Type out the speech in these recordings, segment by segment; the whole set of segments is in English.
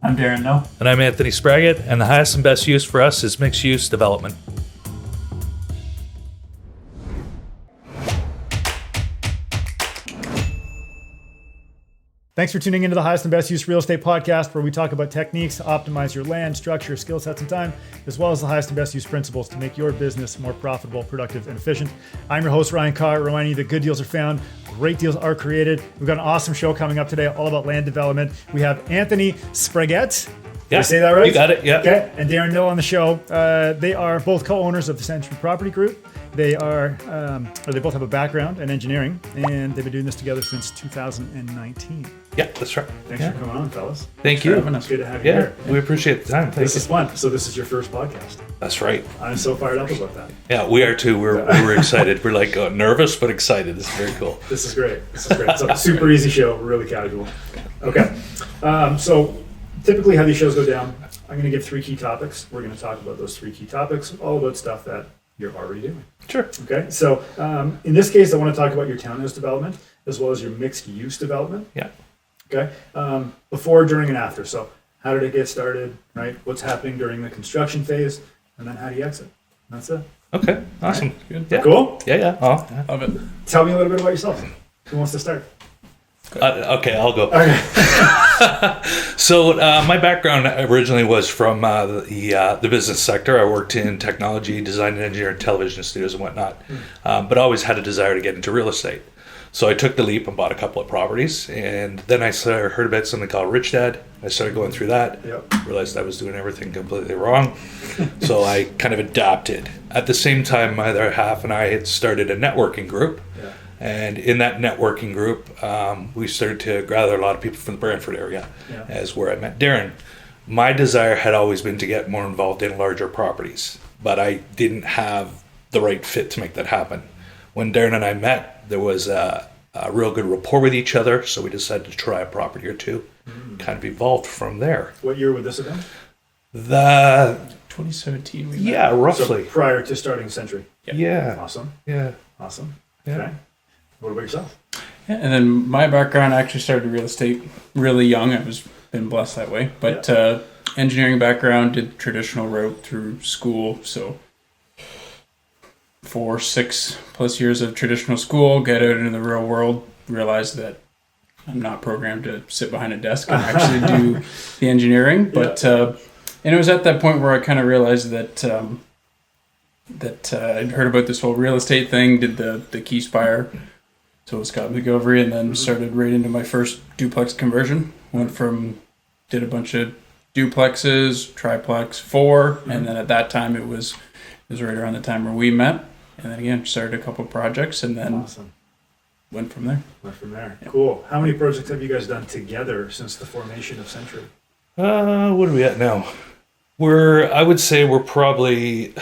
I'm Darrin Knill. And I'm Anthony Spraggett, and the highest and best use for us is mixed-use development. Thanks for tuning into the Highest and Best Use Real Estate Podcast, where we talk about techniques to optimize your land, structure, skill sets, and time, as well as the highest and best use principles to make your business more profitable, productive, and efficient. I'm your host, Ryan Carr, reminding you that good deals are found, great deals are created. We've got an awesome show coming up today, all about land development. We have Anthony Spraggett. Did I say that right? You got it, yeah. Okay, and Darrin Knill on the show. They are both co-owners of the Sentry Property Group. They both have a background in engineering, and they've been doing this together since 2019. Yeah, that's right. Thanks for coming on, fellas. Thank you. It's good to have you here. We appreciate the time. This is fun. So this is your first podcast. That's right. I'm so fired up about that. Yeah, we are too. We're excited. We're like nervous but excited. This is very cool. This is great. So super easy show, really casual. Okay. So typically how these shows go down, I'm going to give 3 key topics. We're going to talk about those 3 key topics, all about stuff that you're already doing. Sure. Okay. So in this case, I want to talk about your townhouse development as well as your mixed use development. Yeah. Okay. Before, during, and after. So how did it get started, right? What's happening during the construction phase? And then how do you exit? And that's it. Okay. Awesome. Right. Good. Yeah. Cool? Yeah. Oh, yeah. Love it. Tell me a little bit about yourself. Who wants to start? Okay, I'll go. Okay. So my background originally was from the business sector. I worked in technology, design and engineering, television studios and whatnot, but always had a desire to get into real estate. So I took the leap and bought a couple of properties, and then I heard about something called Rich Dad. I started going through that, realized I was doing everything completely wrong, so I kind of adapted. At the same time, my other half and I had started a networking group. And in that networking group, we started to gather a lot of people from the Brantford area, as where I met Darrin. My desire had always been to get more involved in larger properties, but I didn't have the right fit to make that happen. When Darrin and I met, there was a real good rapport with each other, so we decided to try a property or two. Kind of evolved from there. What year would this have been? 2017. Roughly. So prior to starting Sentry. Yeah. Awesome. Yeah. Awesome. Yeah. Okay. What about yourself? Yeah, and then my background, I actually started real estate really young. I was been blessed that way. But engineering background, did traditional route through school. So 4-6+ years of traditional school, get out into the real world, realized that I'm not programmed to sit behind a desk and actually do the engineering. But and it was at that point where I kind of realized that I'd heard about this whole real estate thing, did the Key Spire. So it was Scott McGovern, and then started right into my first duplex conversion. Did a bunch of duplexes, triplex, 4, and then at that time it was right around the time where we met. And then again, started a couple of projects, and then went from there. Yeah. Cool. How many projects have you guys done together since the formation of Sentry? What are we at now? I would say we're probably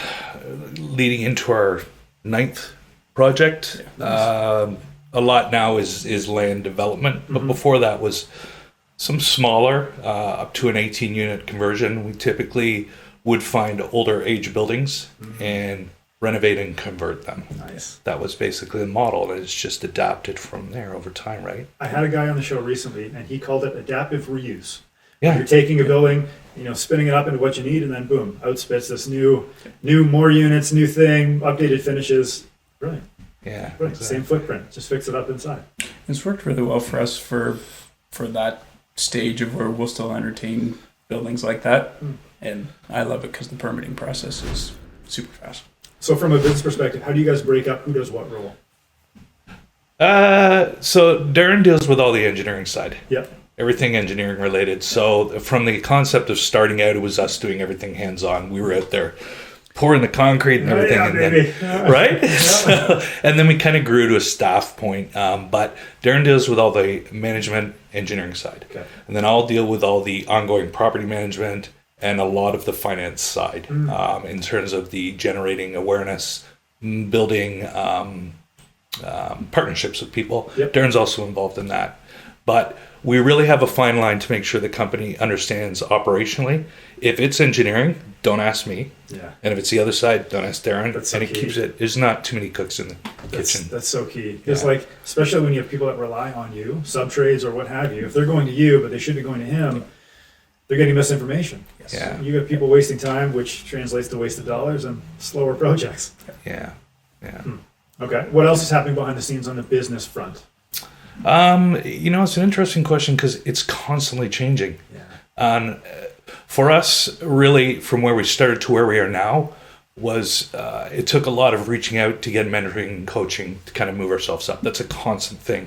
leading into our 9th project. Yeah, a lot now is land development, but before that was some smaller, up to an 18-unit conversion. We typically would find older age buildings and renovate and convert them. Nice. That was basically the model, and it's just adapted from there over time, right? I had a guy on the show recently, and he called it adaptive reuse. Yeah. You're taking a building, spinning it up into what you need, and then boom, out spits this new more units, new thing, updated finishes. Brilliant. Yeah. Right. Exactly. Same footprint, just fix it up inside. It's worked really well for us for that stage of where we'll still entertain buildings like that. And I love it because the permitting process is super fast. So from a business perspective, how do you guys break up who does what role? So Darrin deals with all the engineering side. Yep. Everything engineering related. So from the concept of starting out, it was us doing everything hands-on. We were out there pouring the concrete and everything. Right? So, and then we kind of grew to a staff point. But Darrin deals with all the management engineering side. Okay. And then I'll deal with all the ongoing property management and a lot of the finance side in terms of the generating awareness, building partnerships with people. Yep. Darrin's also involved in that. But we really have a fine line to make sure the company understands operationally. If it's engineering, don't ask me. Yeah. And if it's the other side, don't ask Darrin. That's so and it key. keeps it. There's not too many cooks in the kitchen. That's so key. Because especially when you have people that rely on you, sub trades or what have you, if they're going to you, but they should be going to him, they're getting misinformation. Yes. Yeah. You got people wasting time, which translates to wasted dollars and slower projects. Yeah. Yeah. Okay. What else is happening behind the scenes on the business front? It's an interesting question because it's constantly changing. Yeah. And for us, really, from where we started to where we are now, was it took a lot of reaching out to get mentoring and coaching to kind of move ourselves up. That's a constant thing.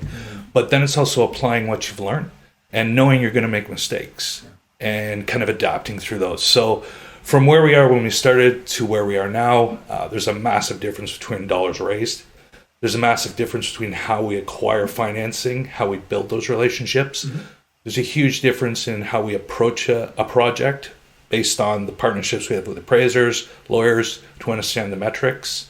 But then it's also applying what you've learned and knowing you're going to make mistakes and kind of adapting through those. So from where we are when we started to where we are now, there's a massive difference between dollars raised. There's a massive difference between how we acquire financing, how we build those relationships. There's a huge difference in how we approach a project based on the partnerships we have with appraisers, lawyers, to understand the metrics.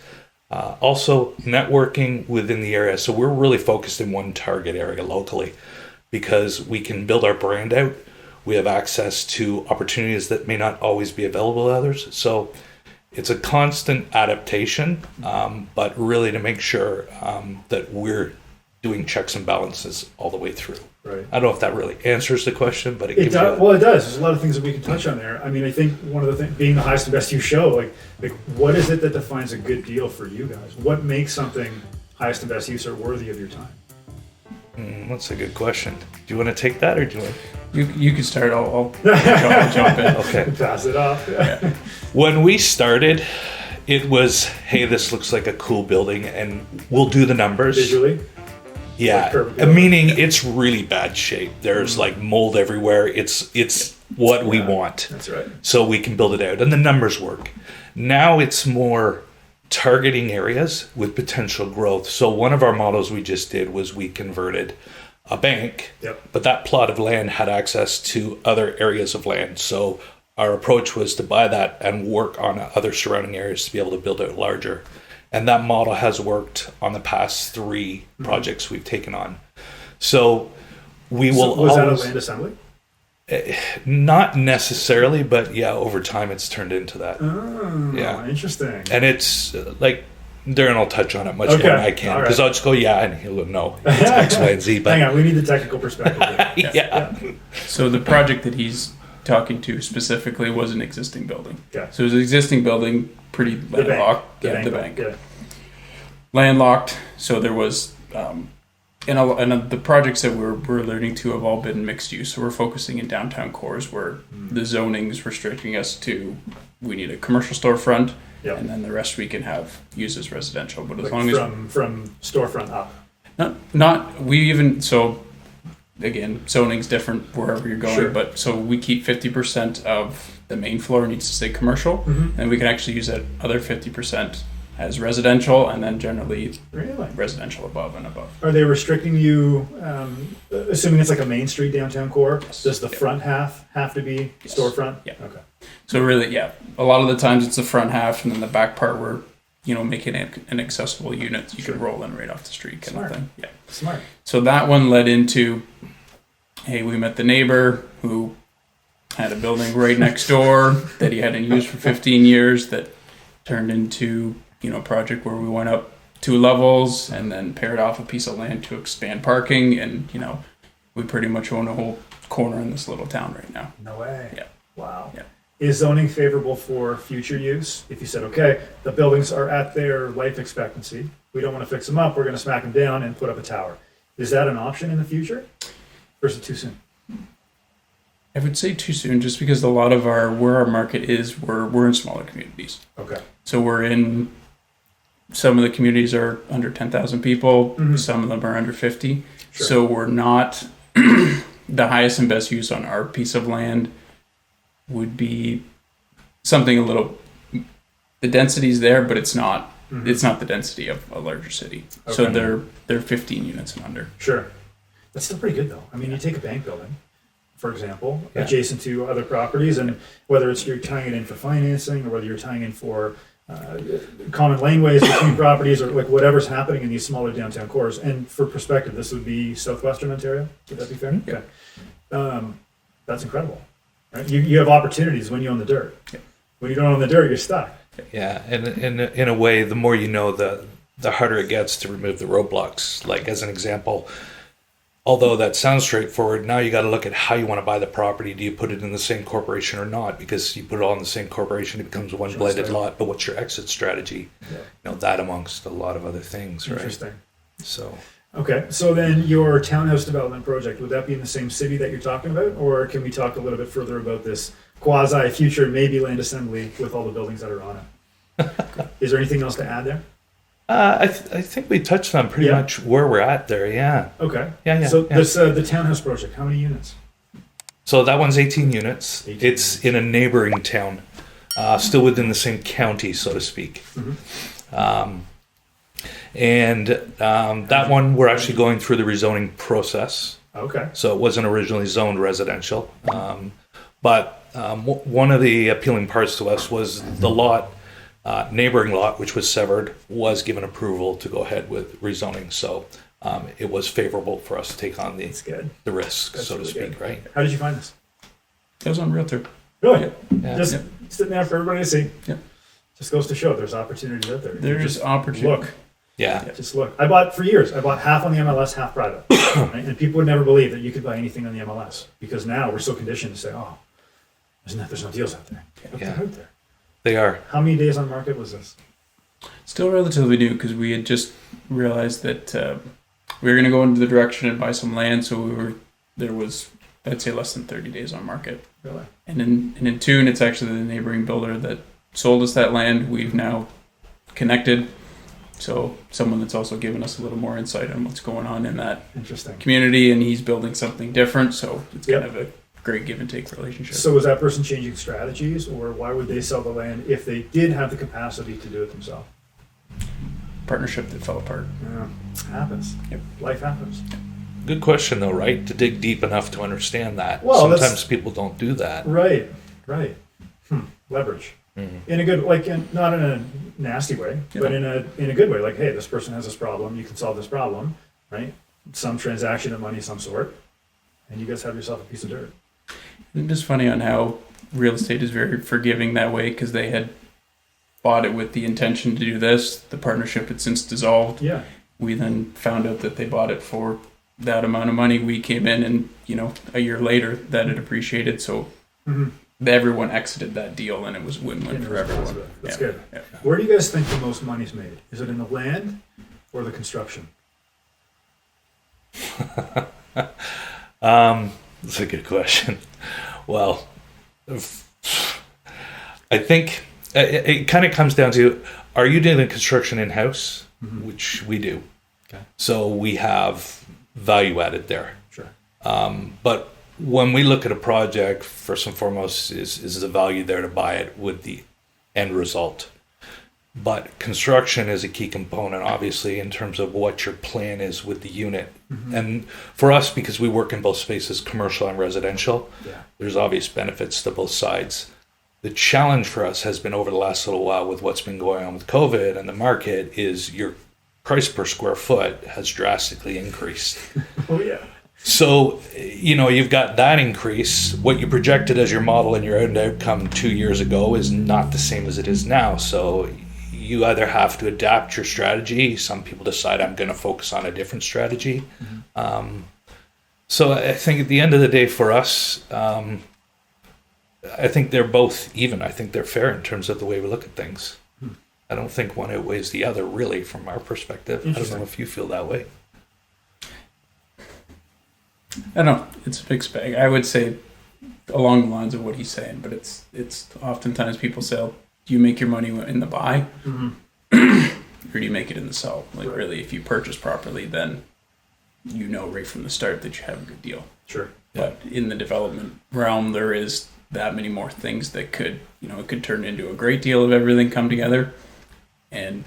Also, networking within the area. So we're really focused in one target area locally because we can build our brand out. We have access to opportunities that may not always be available to others. So it's a constant adaptation, but really to make sure that we're doing checks and balances all the way through. Right. I don't know if that really answers the question, but it It gives does. you... Well, it does. There's a lot of things that we can touch on there. I mean, I think one of the things, being the highest and best use show, like what is it that defines a good deal for you guys? What makes something highest and best use or worthy of your time? That's a good question. Do you want to take that or do you want... You can start. I'll jump in. Okay. Pass it off. When we started, it was, hey, this looks like a cool building and we'll do the numbers. Visually. Yeah, Like perfect. meaning it's really bad shape. There's like mold everywhere. It's what we want. That's right. So we can build it out and the numbers work. Now it's more targeting areas with potential growth. So one of our models we just did was we converted a bank, but that plot of land had access to other areas of land. So our approach was to buy that and work on other surrounding areas to be able to build out larger. And that model has worked on the past 3 projects we've taken on. So we will Was that a always... land assembly? Not necessarily, but yeah, over time it's turned into that. Oh, Yeah. Interesting. And it's like, Darren will touch on it much more than I can, because I'll just go, yeah, and he'll go, no, it's X, Y, and Z. But Hang on, we need the technical perspective. yeah. So the project that he's talking to specifically was an existing building. Yeah. So it was an existing building, pretty landlocked. The The bank. bank. Yeah. Landlocked. So there was, and the projects that we're alluding to have all been mixed use. So we're focusing in downtown cores where the zoning is restricting us to, we need a commercial storefront. Yeah. And then the rest we can have used as residential. But as Like long as from storefront up. not we even so again zoning's different wherever you're going. Sure. But so we keep 50% of the main floor needs to stay commercial, and we can actually use that other 50% as residential, and then generally Really? residential above and above. Are they restricting you, assuming it's like a Main Street downtown core, does the front half have to be Yes. storefront? Yeah. Okay. So really, yeah, a lot of the times it's the front half, and then the back part we're making it an accessible unit you can roll in right off the street kind Smart. of thing. Yeah. Smart. So that one led into, hey, we met the neighbor who had a building right next door that he hadn't used for 15 years that turned into, a project where we went up 2 levels and then paired off a piece of land to expand parking. And, we pretty much own a whole corner in this little town right now. No way. Yeah. Wow. Yeah. Is zoning favorable for future use? If you said, okay, the buildings are at their life expectancy, we don't want to fix them up, we're going to smack them down and put up a tower. Is that an option in the future? Or is it too soon? I would say too soon, just because a lot of where our market is, we're in smaller communities. Okay. So we're in, some of the communities are under 10,000 people, some of them are under 50. Sure. So we're not, the highest and best use on our piece of land would be something a little, the density's there, but it's not the density of a larger city. Okay. So they're 15 units and under. Sure. That's still pretty good though. I mean, you take a bank building, for example, Yeah. adjacent to other properties, and whether it's you're tying it in for financing or whether you're tying in for common laneways between properties or like whatever's happening in these smaller downtown cores. And for perspective, this would be southwestern Ontario. Would that be fair? Yeah. Okay. That's incredible. Right? You have opportunities when you own the dirt. Yeah. When you don't own the dirt, you're stuck. Yeah, and in a way, the more you know, the harder it gets to remove the roadblocks. Like as an example, although that sounds straightforward, now you got to look at how you want to buy the property. Do you put it in the same corporation or not? Because you put it all in the same corporation, it becomes one blended lot. But what's your exit strategy? Yeah. That amongst a lot of other things, right? Interesting. So. Okay, so then your townhouse development project, would that be in the same city that you're talking about? Or can we talk a little bit further about this quasi-future maybe land assembly with all the buildings that are on it? Is there anything else to add there? I think we touched on pretty much where we're at there, yeah. Okay. Yeah. So this the townhouse project, how many units? So that one's 18 units. It's in a neighboring town, still within the same county, so to speak. Mm-hmm. That one, we're actually going through the rezoning process. Okay. So it wasn't originally zoned residential. But one of the appealing parts to us was the lot, neighboring lot, which was severed, was given approval to go ahead with rezoning. So it was favorable for us to take on the risk, so to speak, right? How did you find this? It was on Realtor. Really? Yeah. Just sitting there for everybody to see. Yeah. Just goes to show there's opportunities out there. There's opportunity. Look. Yeah. Just look. I bought half on the MLS, half private. Right? And people would never believe that you could buy anything on the MLS because now we're so conditioned to say, oh, there's no deals out there. They're out there. They are. How many days on market was this? Still relatively new because we had just realized that we were going to go into the direction and buy some land. So there was, I'd say, less than 30 days on market. Really? And in Tune, it's actually the neighboring builder that sold us that land. We've now connected. So someone that's also given us a little more insight on what's going on in that community, and he's building something different. So it's kind of a great give and take relationship. So was that person changing strategies, or why would they sell the land if they did have the capacity to do it themselves? Partnership that fell apart. Yeah, happens. Yep. Life happens. Good question, though, right? To dig deep enough to understand that. Well, sometimes people don't do that. Right. Leverage. Mm-hmm. In a good, not in a nasty way, but in a good way. Like, hey, this person has this problem. You can solve this problem, right? Some transaction of money of some sort, and you guys have yourself a piece of dirt. It's just funny on how real estate is very forgiving that way, because they had bought it with the intention to do this. The partnership had since dissolved. Yeah. We then found out that they bought it for that amount of money. We came in, and a year later that had appreciated. So. Mm-hmm. Everyone exited that deal, and it was win-win for everyone. That's good. Yeah. Where do you guys think the most money's made? Is it in the land or the construction? That's a good question. Well, I think it kind of comes down to, are you doing the construction in-house? Mm-hmm. Which we do. Okay. So we have value added there. Sure. But when we look at a project, first and foremost is the value there to buy it with the end result. But construction is a key component, obviously, in terms of what your plan is with the unit. Mm-hmm. And for us, because we work in both spaces, commercial and residential, there's obvious benefits to both sides. The challenge for us has been over the last little while with what's been going on with COVID and the market is your price per square foot has drastically increased. Oh, yeah. So, you've got that increase. What you projected as your model and your end outcome 2 years ago is not the same as it is now. So you either have to adapt your strategy. Some people decide I'm going to focus on a different strategy. Mm-hmm. So I think at the end of the day for us, I think they're both even. I think they're fair in terms of the way we look at things. Hmm. I don't think one outweighs the other, really, from our perspective. I don't know if you feel that way. I don't know. It's a big spec. I would say along the lines of what he's saying, but it's oftentimes people say, do you make your money in the buy? Mm-hmm. Or do you make it in the sell? Really, if you purchase properly, then right from the start that you have a good deal. Sure. But in the development realm, there is that many more things that could, it could turn into a great deal of everything come together. And,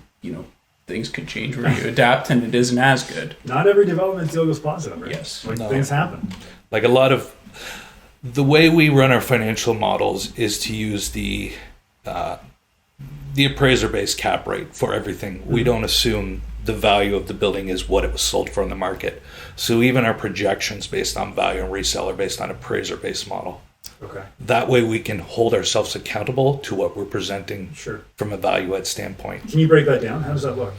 things could change where you adapt and it isn't as good. Not every development deal goes positive, right? Yes. Things happen. Like a lot of the way we run our financial models is to use the appraiser-based cap rate for everything. Mm-hmm. We don't assume the value of the building is what it was sold for in the market. So even our projections based on value and resale are based on appraiser-based model. Okay. That way we can hold ourselves accountable to what we're presenting from a value add standpoint. Can you break that down? How does that look?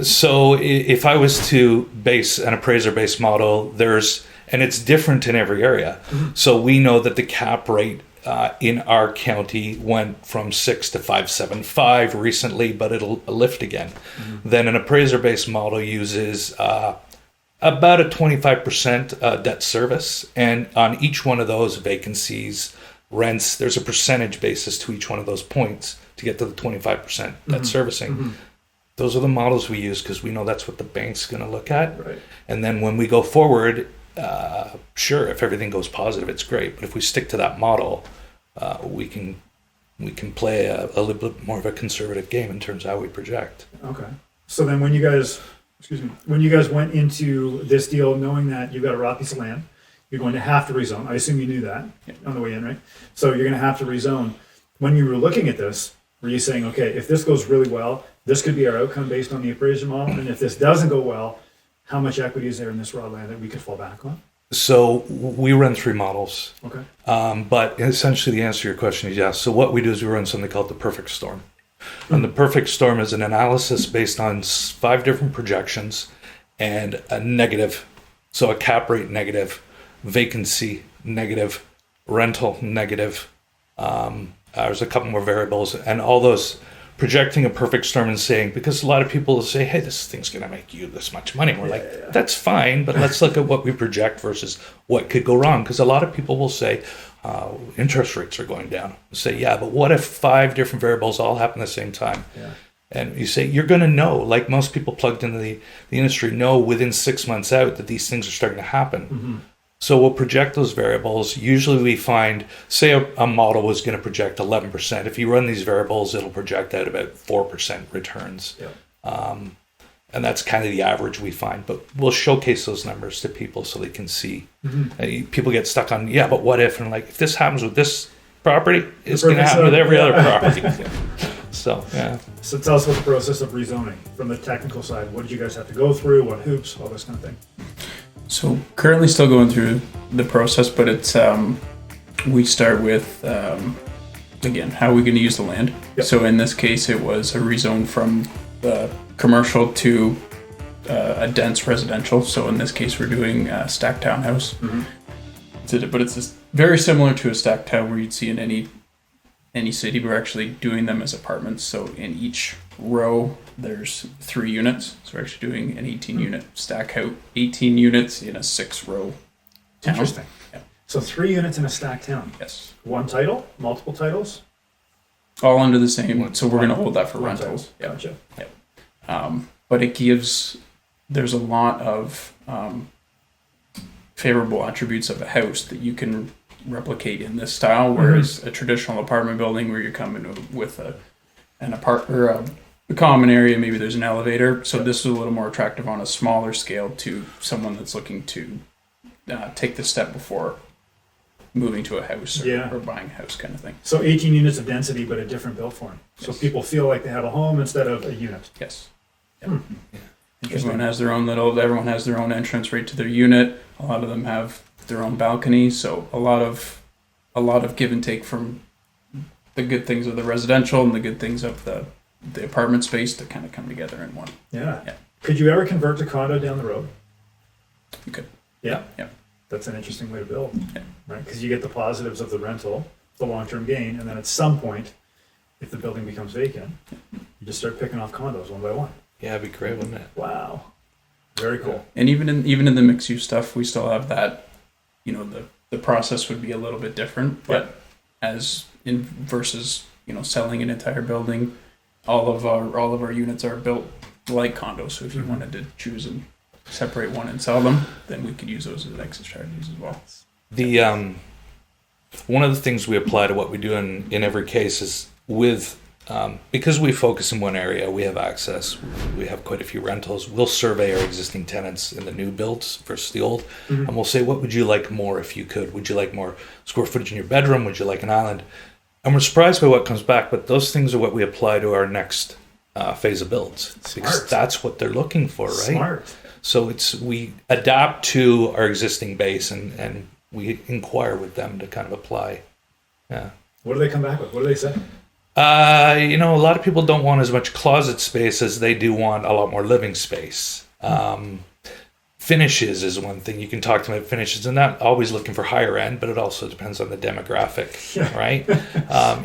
So if I was to base an appraiser-based model, and it's different in every area. So we know that the cap rate in our county went from 6 to 5.75 recently, but it'll lift again. Then an appraiser-based model uses about a 25% debt service, and on each one of those vacancies, rents, there's a percentage basis to each one of those points to get to the 25% debt servicing. Those are the models we use because we know that's what the bank's going to look at. Right. And then when we go forward, sure, if everything goes positive, it's great. But if we stick to that model, we can play a little bit more of a conservative game in terms of how we project. Okay. So then when you guys went into this deal knowing that you've got a raw piece of land, you're going to have to rezone. I assume you knew that on the way in, right? So you're going to have to rezone. When you were looking at this, were you saying, okay, if this goes really well, this could be our outcome based on the appraisal model, and if this doesn't go well, how much equity is there in this raw land that we could fall back on? So we run 3 models. Okay. But essentially the answer to your question is yes. So what we do is we run something called the perfect storm. And the perfect storm is an analysis based on 5 different projections and a negative. So a cap rate negative, vacancy negative, rental negative. There's a couple more variables, and all those projecting a perfect storm and saying, because a lot of people will say, hey, this thing's going to make you this much money. And we're that's fine, but let's look at what we project versus what could go wrong. Because a lot of people will say, interest rates are going down. We'll say, yeah, but what if 5 different variables all happen at the same time? Yeah. And you say, you're going to know, like most people plugged into the industry know within 6 months out that these things are starting to happen. So we'll project those variables. Usually we find, say a model was going to project 11%. If you run these variables, it'll project out about 4% returns. And that's kind of the average we find. But we'll showcase those numbers to people so they can see. People get stuck on, but what if? And like, if this happens with this property, it's going to happen with every other property. So tell us about the process of rezoning from the technical side. What did you guys have to go through? What hoops? All this kind of thing. So currently still going through the process, but it's we start with again, how are we going to use the land? So in this case, it was a rezone from commercial to a dense residential. So in this case, we're doing a stacked townhouse. But it's very similar to a stacked town where you'd see in any city. We're actually doing them as apartments. So in each row, there's 3 units. So we're actually doing an 18-unit stack out, 18 units in a 6-row town. Interesting. So 3 units in a stacked town. Yes. One title, multiple titles? All under the same. So we're going to hold that for rentals. Gotcha. But there's a lot of favorable attributes of a house that you can replicate in this style, whereas a traditional apartment building where you're coming with an a common area, maybe there's an elevator. So this is a little more attractive on a smaller scale to someone that's looking to take the step before moving to a house or buying a house kind of thing. So 18 units of density, but a different built form. So people feel like they have a home instead of a unit. Yes. Everyone has their own entrance right to their unit. A lot of them have their own balcony. So a lot of give and take from the good things of the residential and the good things of the apartment space to kind of come together in one. Yeah. Could you ever convert to condo down the road? You could. Yeah. Yeah. That's an interesting way to build, right? Because you get the positives of the rental, the long-term gain, and then at some point, if the building becomes vacant, you just start picking off condos one by one. Yeah, it'd be great, wouldn't it? Wow. Very cool. And even in the mixed use stuff, we still have that. The process would be a little bit different, but versus selling an entire building, all of our units are built like condos. So if you wanted to choose and separate one and sell them, then we could use those as exit strategies as well. The one of the things we apply to what we do in every case is with because we focus in one area, we have access. We have quite a few rentals. We'll survey our existing tenants in the new builds versus the old, and we'll say, what would you like more if you could? Would you like more square footage in your bedroom? Would you like an island? And we're surprised by what comes back, but those things are what we apply to our next phase of builds. Because that's what they're looking for, right? Smart. So we adapt to our existing base and we inquire with them to kind of apply. Yeah. What do they come back with? What do they say? A lot of people don't want as much closet space as they do want a lot more living space. Finishes is one thing. You can talk to them about finishes, and not always looking for higher end, but it also depends on the demographic, right?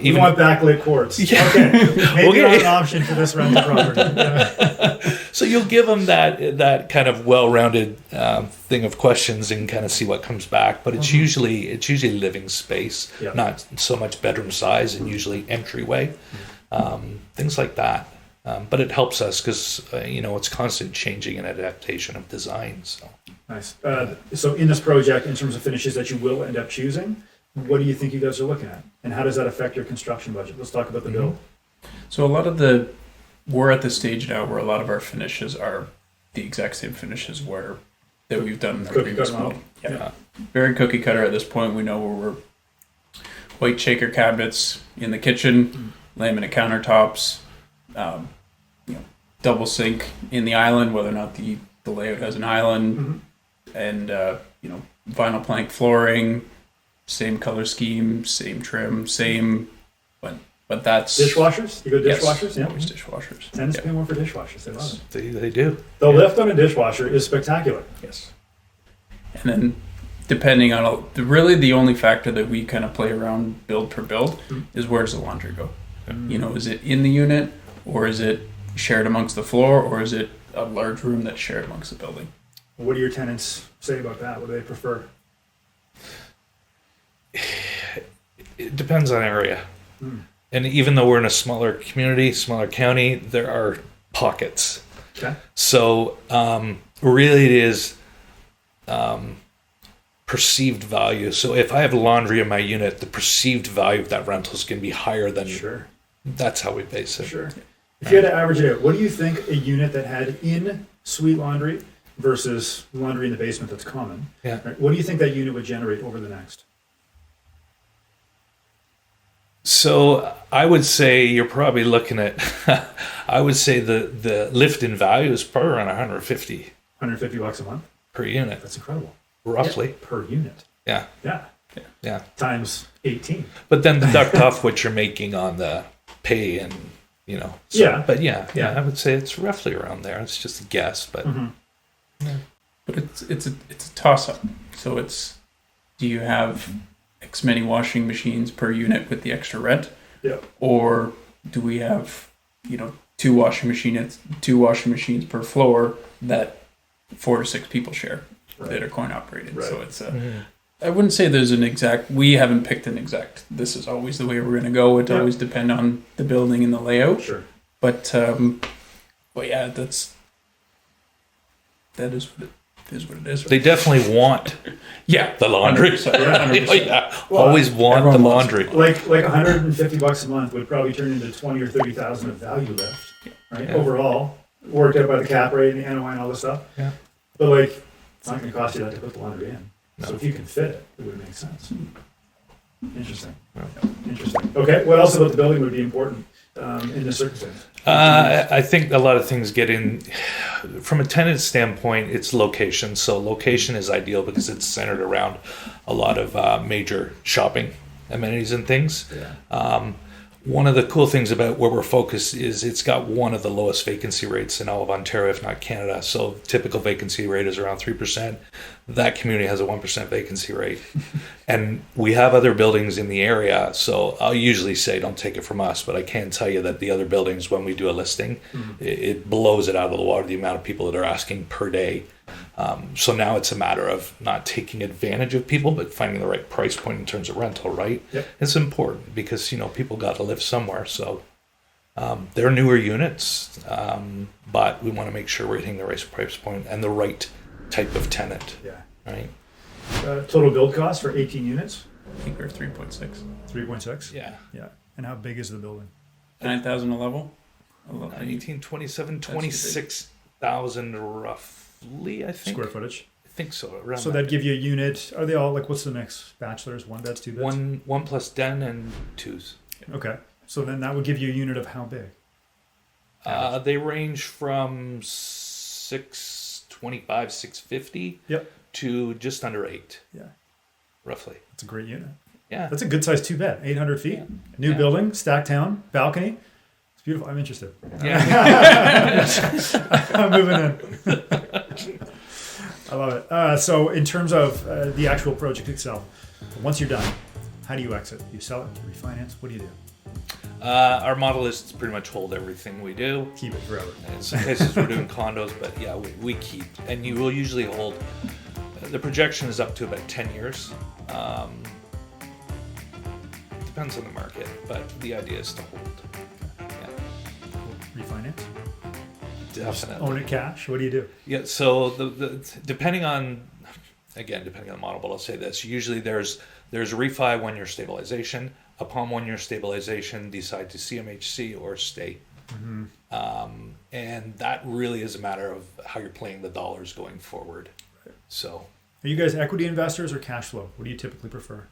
You want backlit quartz. Yeah. Okay. Maybe not an option for this rental property. Yeah. So you'll give them that kind of well-rounded thing of questions and kind of see what comes back. But it's usually living space, not so much bedroom size, and usually entryway, things like that. But it helps us because it's constant changing and adaptation of design. So nice. So in this project, in terms of finishes that you will end up choosing, what do you think you guys are looking at, and how does that affect your construction budget? Let's talk about the build. So we're at the stage now where a lot of our finishes are the exact same finishes that we've done in the previous build. Yeah. Very cookie cutter at this point. We know where we're white shaker cabinets in the kitchen, laminate countertops, double sink in the island, whether or not the layout has an island, and vinyl plank flooring, same color scheme, same trim, but that's dishwashers. You go dishwashers, yes, always dishwashers. Tenants pay more for dishwashers. They love it. They do. The lift on a dishwasher is spectacular. Yes, and then depending on the only factor that we kind of play around build per build is where does the laundry go? Is it in the unit, or is it shared amongst the floor, or is it a large room that's shared amongst the building? What do your tenants say about that? What do they prefer? It depends on area. And even though we're in a smaller community, smaller county, there are pockets. Okay. So really it is perceived value. So if I have laundry in my unit, the perceived value of that rental is going to be higher than... Sure. That's how we base it. Sure. If you had to average it out, what do you think a unit that had in-suite laundry versus laundry in the basement that's common? Yeah. Right? What do you think that unit would generate over the next? So I would say you're probably looking at, I would say the lift in value is probably around $150 $150 a month per unit. That's incredible. Roughly. Yeah, per unit. Yeah. Yeah. Times 18. But then deduct off what you're making on the pay and, So, but I would say it's roughly around there. It's just a guess, but. But it's a toss up. So it's, do you have X many washing machines per unit with the extra rent? Yeah. Or do we have, two washing machines per floor that 4 to 6 people share that are coin operated? Right. So it's I wouldn't say there's we haven't picked an exact, this is always the way we're going to go. It always depend on the building and the layout. Sure. But yeah, that is what it is. They definitely want the laundry. 100%. Always want the laundry. Like $150 a month would probably turn into 20 or 30,000 of value lift, right? Overall, worked out by the cap rate and the NOI and all this stuff. Yeah. But it's not going to cost you that to put the laundry in. No. So if you can fit it, it would make sense. Interesting. Interesting. Okay. What else about the building would be important in this circumstance? I think a lot of things get in. From a tenant standpoint, it's location. So location is ideal because it's centered around a lot of major shopping amenities and things. Yeah. One of the cool things about where we're focused is it's got one of the lowest vacancy rates in all of Ontario, if not Canada. So typical vacancy rate is around 3%. That community has a 1% vacancy rate. And we have other buildings in the area. So I'll usually say, don't take it from us, but I can tell you that the other buildings, when we do a listing, it blows it out of the water, the amount of people that are asking per day. So now it's a matter of not taking advantage of people, but finding the right price point in terms of rental, right? Yep. It's important because, people got to live somewhere. So they're newer units, but we want to make sure we're hitting the right price point and the right type of tenant. Yeah. Right. Total build cost for 18 units? I think we're 3.6. 3.6? Yeah. Yeah. And how big is the building? 9,000 a level? 18, 27, 26,000 roughly, I think. Square footage? I think so. Around so that'd give you a unit. Are they all, what's the mix? Bachelors, 1 beds, 2 beds? One plus den and 2s. Okay. So then that would give you a unit of how big? They range from 625, 650 to just under 8. Yeah. Roughly. It's a great unit. Yeah. That's a good size 2-bed, 800 feet. New Yeah. building, stacked town, balcony. It's beautiful. I'm interested. Yeah. I'm moving in. I love it. So in terms of the actual project itself, once you're done, how do you exit? You sell it? You refinance? What do you do? Our model is to pretty much hold everything we do. Keep it forever. In some cases, we're doing condos, but yeah, we keep. And you will usually hold, the projection is up to about 10 years. Depends on the market, but the idea is to hold. Yeah, Refinance? definitely. Own it cash? What do you do? Yeah, so depending on the model, but I'll say this: usually there's a refi 1 year stabilization. Upon 1 year stabilization, decide to CMHC or stay. And that really is a matter of how you're playing the dollars going forward. So Are you guys equity investors or cash flow? What do you typically prefer?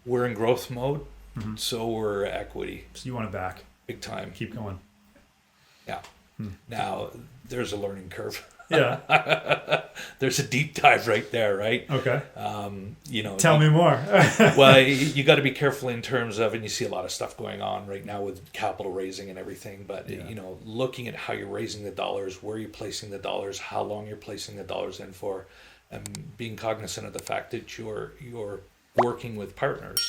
we're in growth mode, so we're equity So you want it back. big time. Keep going. Yeah. Now there's a learning curve. Yeah. There's a deep dive right there, right? Okay. Tell me more. Well, you got to be careful in terms of, and you see a lot of stuff going on right now with capital raising and everything, but looking at how you're raising the dollars, where you're placing the dollars, how long you're placing the dollars in for, and being cognizant of the fact that you're working with partners.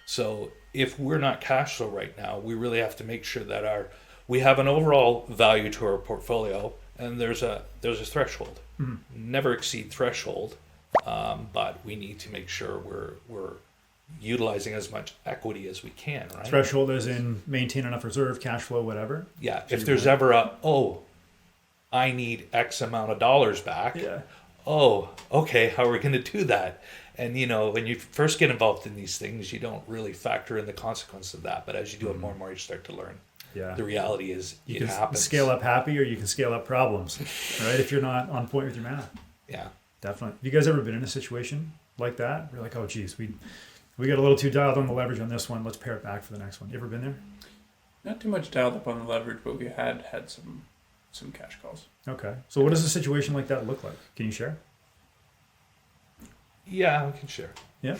So if we're not cash flow right now, we really have to make sure that we have an overall value to our portfolio, and there's a threshold. Never exceed threshold, but we need to make sure we're utilizing as much equity as we can, right? Threshold as in maintain enough reserve, cash flow, whatever. Yeah. If there's ever I need X amount of dollars back. Yeah. Oh, okay. How are we going to do that? And when you first get involved in these things, you don't really factor in the consequence of that. But as you do it more and more, you start to learn. Yeah. The reality is You it can happens. scale up happy or you can scale up problems, right? If you're not on point with your math. Yeah. Definitely. Have you guys ever been in a situation like that? We're like, oh, geez, we got a little too dialed on the leverage on this one. Let's pare it back for the next one. You ever been there? Not too much dialed up on the leverage, but we had some cash calls. Okay. So what does a situation like that look like? Can you share? Yeah, we can share. Yeah.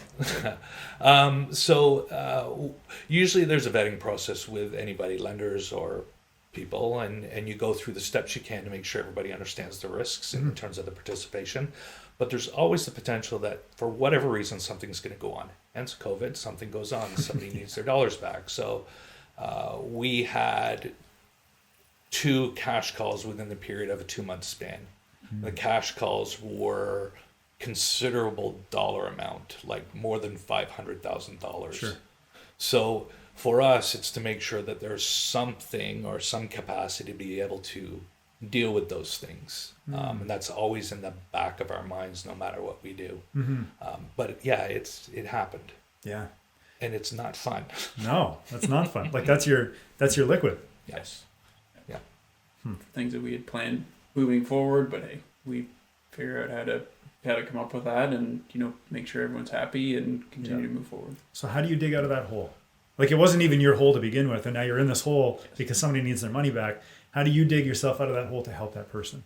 Usually there's a vetting process with anybody, lenders or people, and you go through the steps you can to make sure everybody understands the risks in terms of the participation. But there's always the potential that for whatever reason something's going to go on. Hence COVID, something goes on, somebody needs their dollars back. So we had 2 cash calls within the period of a 2-month span. The cash calls were considerable dollar amount, like more than $500,000. Sure. So for us, it's to make sure that there's something or some capacity to be able to deal with those things. And that's always in the back of our minds, no matter what we do. But yeah, it happened. Yeah. And it's not fun. No, that's not fun. Like that's your liquid. Yes. Yeah. Things that we had planned moving forward, but hey, we figure out how to come up with that and make sure everyone's happy and continue to move forward. So how do you dig out of that hole? Like it wasn't even your hole to begin with, and now you're in this hole because somebody needs their money back. How do you dig yourself out of that hole to help that person?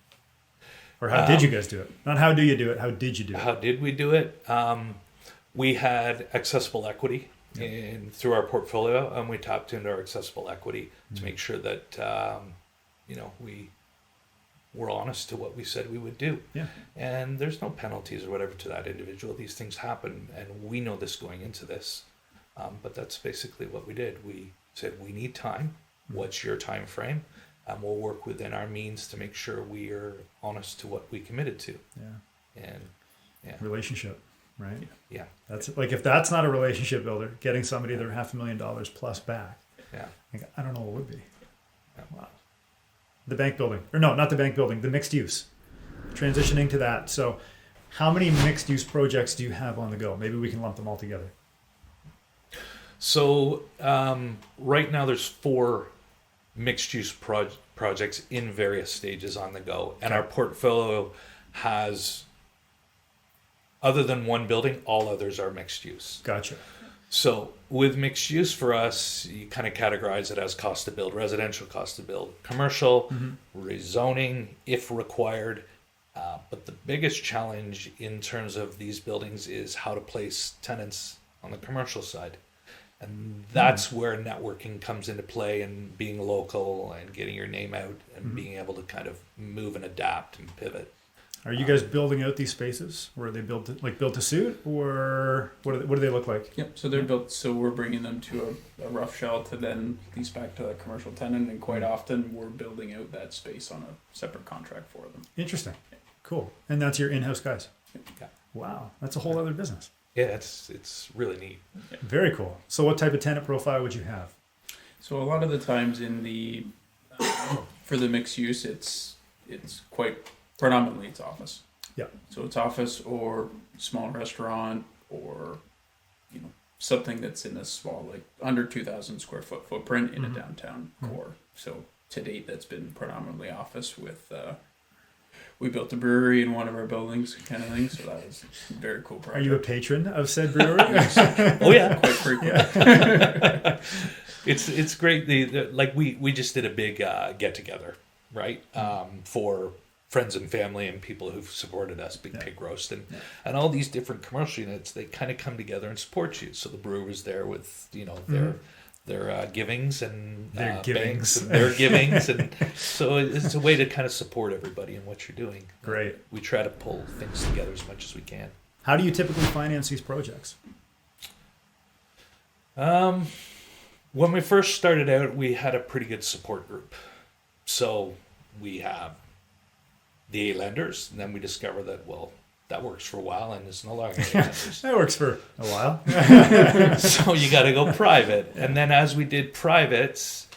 Or how did you guys do it? Not how do you do it, how did you do it? How did we do it? We had accessible equity through our portfolio, and we tapped into our accessible equity to make sure that we were honest to what we said we would do. Yeah. And there's no penalties or whatever to that individual. These things happen, and we know this going into this. But that's basically what we did. We said, we need time. What's your time frame? And we'll work within our means to make sure we are honest to what we committed to. Yeah. And relationship, right? Yeah. That's like, if that's not a relationship builder, getting somebody their $500,000 plus back. Yeah. Like, I don't know what would be. Yeah. Wow. The bank building, or no, not the bank building, the mixed use. Transitioning to that. So how many mixed use projects do you have on the go? Maybe we can lump them all together. So right now there's 4 mixed use projects in various stages on the go. And our portfolio has, other than 1 building, all others are mixed use. Gotcha. So with mixed use for us, you kind of categorize it as cost to build, residential cost to build, commercial, rezoning if required. But the biggest challenge in terms of these buildings is how to place tenants on the commercial side. And that's where networking comes into play, and being local and getting your name out and being able to kind of move and adapt and pivot. Are you guys building out these spaces? Or are they built to suit, or what do they look like? Yep. So they're built. So we're bringing them to a rough shell to then lease back to a commercial tenant, and quite often we're building out that space on a separate contract for them. Interesting. Cool. And that's your in-house guys. Yeah. Wow, that's a whole other business. Yeah, it's really neat. Very cool. So what type of tenant profile would you have? So a lot of the times in the for the mixed use, it's quite predominantly it's office. Yeah. So it's office or small restaurant, or something that's in a small, like under 2,000 square foot footprint in a downtown core. So to date, that's been predominantly office with. We built a brewery in one of our buildings, kind of thing. So that was a very cool project. Are you a patron of said brewery? Oh yeah, quite frequent. Yeah. It's great. Like we just did a big get together, right? For friends and family and people who've supported us, Big Pig Roast, and all these different commercial units. They kind of come together and support you. So the brewer was there with their givings and Their banks and their givings, and so it's a way to kind of support everybody in what you're doing. Great. We try to pull things together as much as we can. How do you typically finance these projects? When we first started out, we had a pretty good support group. So we have the 8 lenders, and then we discover that, well, that works for a while and it's no longer 8 lenders. That works for a while. So you got to go private. And then as we did privates,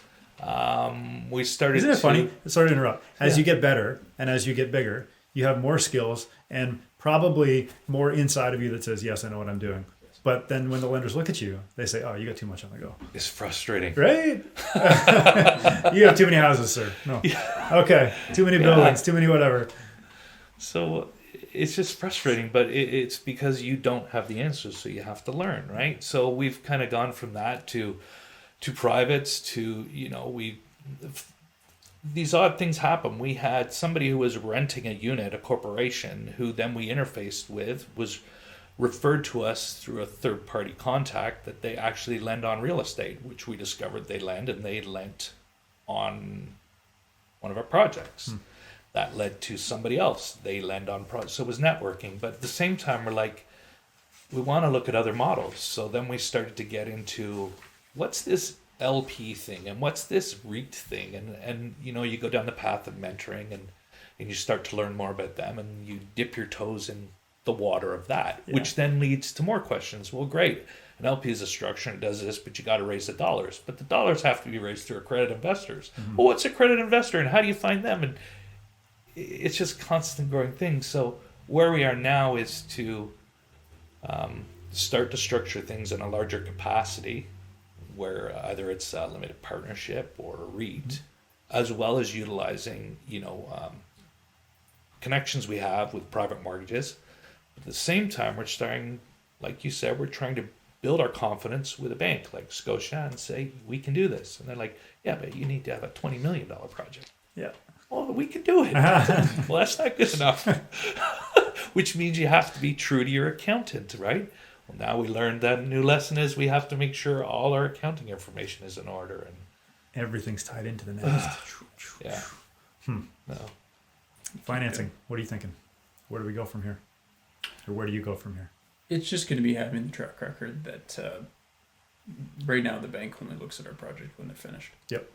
we started Isn't it funny? Sorry to interrupt. As you get better and as you get bigger, you have more skills and probably more inside of you that says, yes, I know what I'm doing. But then when the lenders look at you, they say, oh, you got too much on the go. It's frustrating. Right? You have too many houses, sir. No. Yeah. Okay. Too many buildings, too many whatever. So it's just frustrating, but it's because you don't have the answers, so you have to learn, right? So we've kind of gone from that to privates to, these odd things happen. We had somebody who was renting a unit, a corporation, who then we interfaced with, was referred to us through a third-party contact that they actually lend on real estate, which we discovered they lend, and they lent on one of our projects. That led to somebody else. They lend on projects. So it was networking. But at the same time, we're like, we want to look at other models. So then we started to get into, what's this LP thing? And what's this REIT thing? And you go down the path of mentoring, and you start to learn more about them, and you dip your toes in the water of that, which then leads to more questions. Well, great. An LP is a structure and it does this, but you got to raise the dollars. But the dollars have to be raised through accredited investors. Well, what's a accredited investor and how do you find them? And it's just constant growing things. So where we are now is to start to structure things in a larger capacity, where either it's a limited partnership or a REIT, as well as utilizing connections we have with private mortgages. At the same time, we're starting, like you said, we're trying to build our confidence with a bank like Scotia and say, we can do this. And they're like, yeah, but you need to have a $20 million project. Yeah. Well, we can do it. Well, that's not good enough. Which means you have to be true to your accountant, right? Well, now we learned that a new lesson is we have to make sure all our accounting information is in order. And everything's tied into the next. Yeah. No. Financing. What are you thinking? Where do we go from here? Or where do you go from here? It's just going to be having the track record that right now the bank only looks at our project when they're finished. Yep.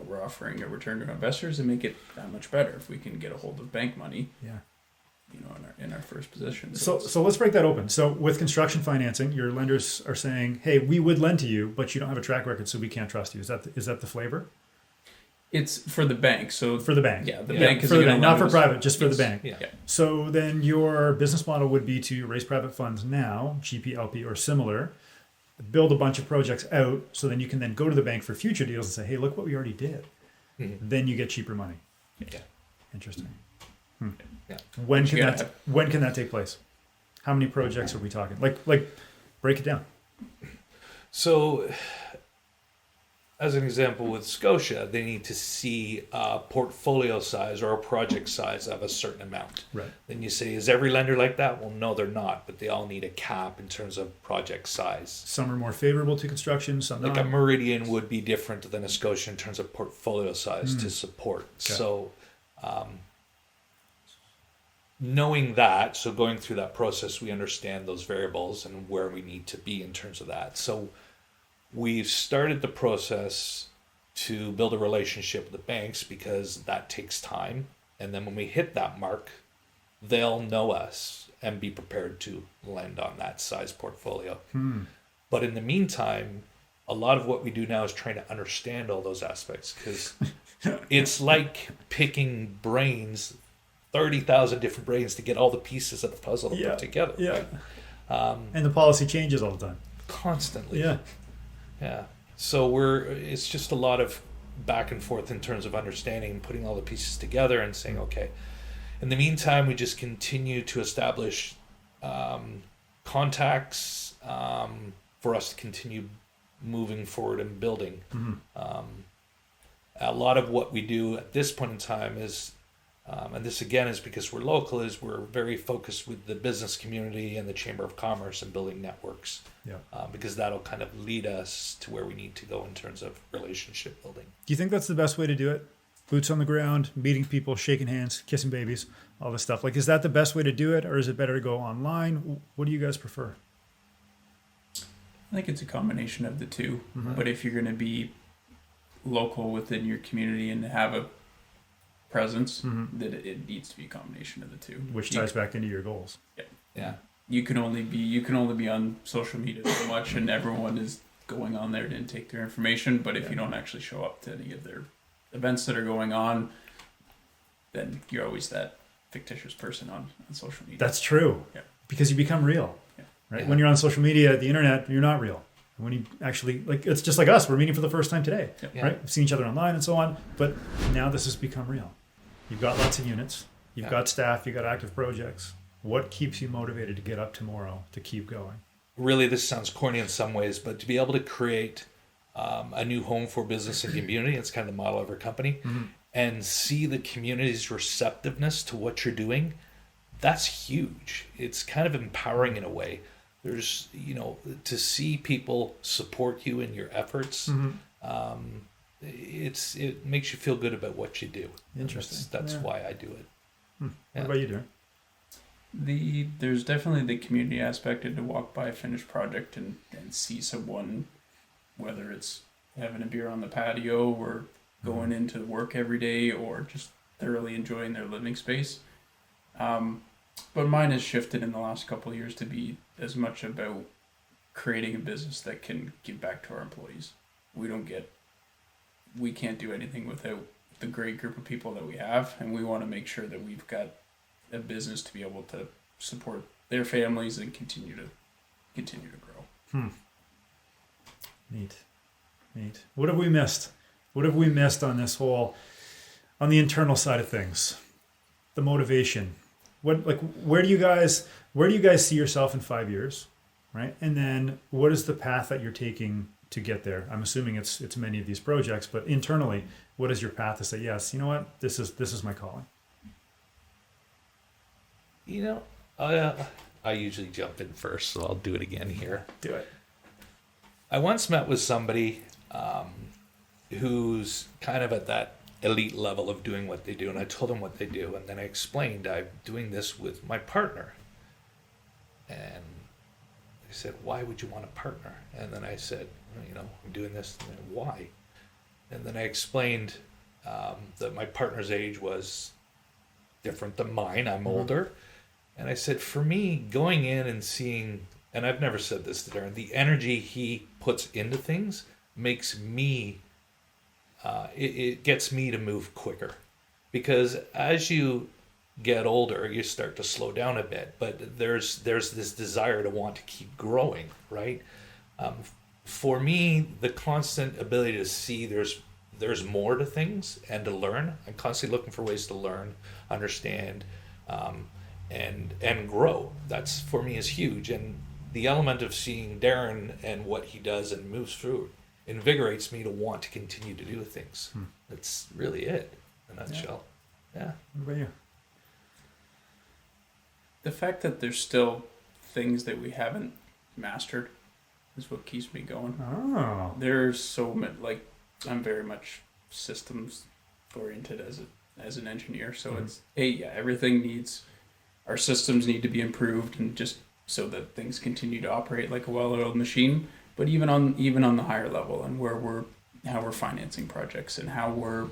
We're offering a return to investors and make it that much better if we can get a hold of bank money. Yeah. In our first position. So let's break that open. So with construction financing, your lenders are saying, hey, we would lend to you, but you don't have a track record, so we can't trust you. Is that the flavor? It's for the bank. So for the bank. Yeah, the bank is for the bank, not for private, just for the bank. Yeah. So then your business model would be to raise private funds now, GP, LP, or similar, build a bunch of projects out, so then you can then go to the bank for future deals and say, hey, look what we already did. Then you get cheaper money. Yeah. Interesting. Yeah. When can that take place? How many projects are we talking? Like break it down. So as an example with Scotia, they need to see a portfolio size or a project size of a certain amount. Right. Then you say, is every lender like that? Well, no, they're not, but they all need a cap in terms of project size. Some are more favorable to construction, some Like not. a Meridian would be different than a Scotia in terms of portfolio size to support. Okay. So knowing that, so going through that process, we understand those variables and where we need to be in terms of that. So we've started the process to build a relationship with the banks because that takes time. And then when we hit that mark, they'll know us and be prepared to lend on that size portfolio. But in the meantime, a lot of what we do now is trying to understand all those aspects, because it's like picking brains, 30,000 different brains to get all the pieces of the puzzle to put together. Yeah. Right? And the policy changes all the time. Constantly. Yeah. Yeah. So it's just a lot of back and forth in terms of understanding and putting all the pieces together and saying, okay. In the meantime, we just continue to establish contacts for us to continue moving forward and building. A lot of what we do at this point in time is, and this again is because we're local, is we're very focused with the business community and the Chamber of Commerce and building networks. Yeah. Because that'll kind of lead us to where we need to go in terms of relationship building. Do you think that's the best way to do it? Boots on the ground, meeting people, shaking hands, kissing babies, all this stuff. Like, is that the best way to do it, or is it better to go online? What do you guys prefer? I think it's a combination of the two. But if you're going to be local within your community and have a presence, that it needs to be a combination of the two. Which ties back into your goals. Yeah. You can only be on social media so much, and everyone is going on there to intake their information. But if you don't actually show up to any of their events that are going on, then you're always that fictitious person on social media. That's true. Yeah. Because you become real. Yeah. Right? Yeah. When you're on social media, the internet, you're not real. And when you actually, like, it's just like us. We're meeting for the first time today. Yeah. Right? We've seen each other online and so on. But now this has become real. You've got lots of units. You've got staff. You've got active projects. What keeps you motivated to get up tomorrow to keep going? Really, this sounds corny in some ways, but to be able to create a new home for business and community, it's kind of the model of our company, and see the community's receptiveness to what you're doing, that's huge. It's kind of empowering in a way. There's, to see people support you in your efforts, it makes you feel good about what you do. Interesting. That's why I do it. What about you, Darrin? There's definitely the community aspect, and to walk by a finished project and see someone, whether it's having a beer on the patio or going into work every day or just thoroughly enjoying their living space. But mine has shifted in the last couple of years to be as much about creating a business that can give back to our employees. We can't do anything without the great group of people that we have, and we want to make sure that we've got a business to be able to support their families and continue to grow. Neat. What have we missed? What have we missed on on the internal side of things? The motivation. Where do you guys see yourself in 5 years? Right? And then what is the path that you're taking to get there? I'm assuming it's many of these projects, but internally, what is your path to say, yes, you know what? This is my calling. I usually jump in first, so I'll do it again here. Do it. I once met with somebody who's kind of at that elite level of doing what they do, and I told them what they do, and then I explained I'm doing this with my partner. And they said, why would you want a partner? And then I said, I'm doing this, and why? And then I explained that my partner's age was different than mine. I'm older. And I said, for me, going in and seeing, and I've never said this to Darrin, the energy he puts into things makes me, it gets me to move quicker. Because as you get older, you start to slow down a bit, but there's this desire to want to keep growing, right? For me, the constant ability to see there's more to things and to learn. I'm constantly looking for ways to learn, understand, and grow. That's, for me, is huge. And the element of seeing Darrin and what he does and moves through invigorates me to want to continue to do things. That's really it in a nutshell. Yeah. What about you? The fact that there's still things that we haven't mastered is what keeps me going. Oh. There's so many, like, I'm very much systems oriented as an engineer. So it's, everything needs, our systems need to be improved, and just so that things continue to operate like a well-oiled machine. But even on the higher level, and how we're financing projects and how we're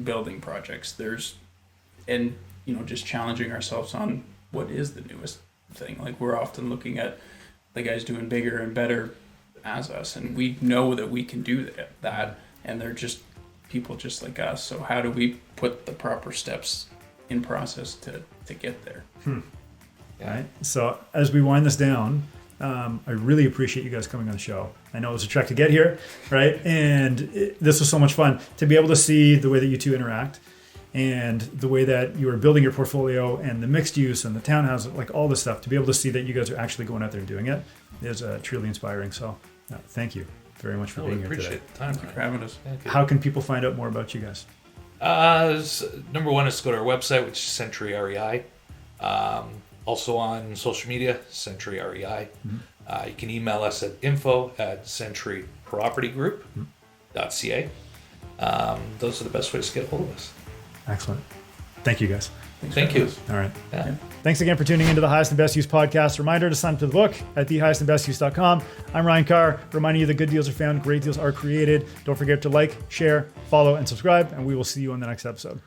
building projects, just challenging ourselves on what is the newest thing. Like, we're often looking at the guys doing bigger and better as us, and we know that we can do that, and they're just people just like us. So how do we put the proper steps in process to get there? Right. So as we wind this down, I really appreciate you guys coming on the show. I know it was a trek to get here, right? And this was so much fun to be able to see the way that you two interact, and the way that you are building your portfolio, and the mixed use and the townhouse, like all this stuff. To be able to see that you guys are actually going out there and doing it is truly inspiring. So thank you very much for being here today. Appreciate the time. Thank you for having us. How can people find out more about you guys? Number one is to go to our website, which is Sentry REI. Also on social media, Sentry REI. You can email us at info@sentrypropertygroup.ca. Those are the best ways to get a hold of us. Excellent. Thank you, guys. Thank you. All right. Yeah. Thanks again for tuning into the Highest and Best Use podcast. Reminder to sign up to the book at thehighestandbestuse.com. I'm Ryan Carr, reminding you that good deals are found, great deals are created. Don't forget to like, share, follow, and subscribe, and we will see you on the next episode.